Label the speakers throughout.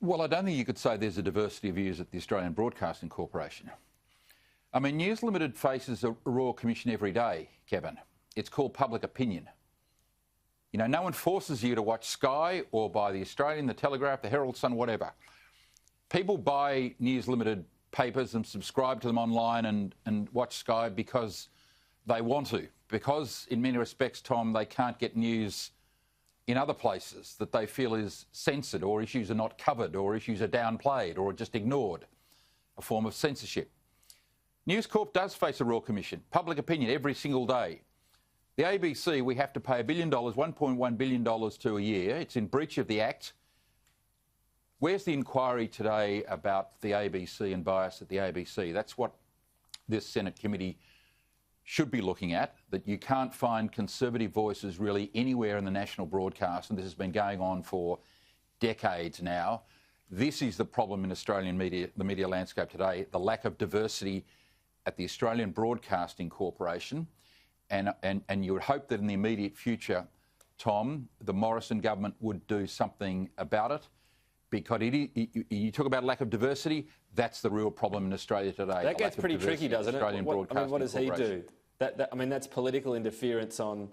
Speaker 1: Well, I don't think you could say there's a diversity of views at the Australian Broadcasting Corporation. I mean, News Limited faces a Royal Commission every day, Kevin. It's called public opinion. You know, no one forces you to watch Sky or buy the Australian, the Telegraph, the Herald Sun, whatever. People buy News Limited papers and subscribe to them online and watch Sky because they want to. Because, in many respects, Tom, they can't get news in other places that they feel is censored, or issues are not covered, or issues are downplayed or just ignored, a form of censorship. News Corp does face a Royal Commission, public opinion every single day. The ABC, we have to pay $1 billion, $1.1 billion to a year. It's in breach of the Act. Where's the inquiry today about the ABC and bias at the ABC? That's what this Senate committee should be looking at, that you can't find Conservative voices really anywhere in the national broadcast, and this has been going on for decades now. This is the problem in Australian media, the media landscape today, the lack of diversity at the Australian Broadcasting Corporation, and you would hope that in the immediate future, Tom, the Morrison government would do something about it, because you talk about lack of diversity, that's the real problem in Australia today.
Speaker 2: That gets pretty tricky, doesn't it? What does he do? I mean, that's political interference on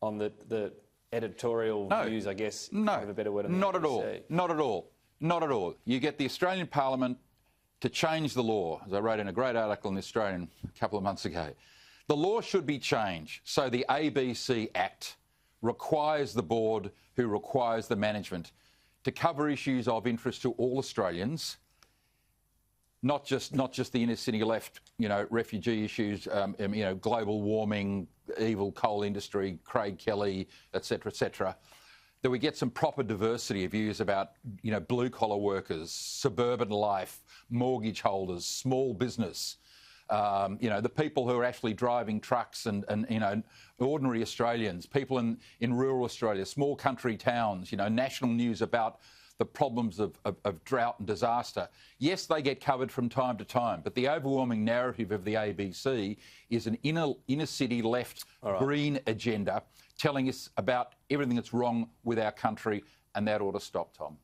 Speaker 2: the editorial views, I guess.
Speaker 1: No,
Speaker 2: have a better word on
Speaker 1: not at all. Not at all. Not at all. You get the Australian Parliament to change the law, as I wrote in a great article in The Australian a couple of months ago. The law should be changed so the ABC Act requires the board, who requires the management, to cover issues of interest to all Australians, not just the inner city left, you know, refugee issues, you know, global warming, evil coal industry, Craig Kelly, etc., that we get some proper diversity of views about, you know, blue-collar workers, suburban life, mortgage holders, small business, you know, the people who are actually driving trucks and you know, ordinary Australians, people in rural Australia, small country towns, you know, national news about the problems of drought and disaster. Yes, they get covered from time to time, but the overwhelming narrative of the ABC is an inner city left green agenda telling us about everything that's wrong with our country, and that ought to stop, Tom.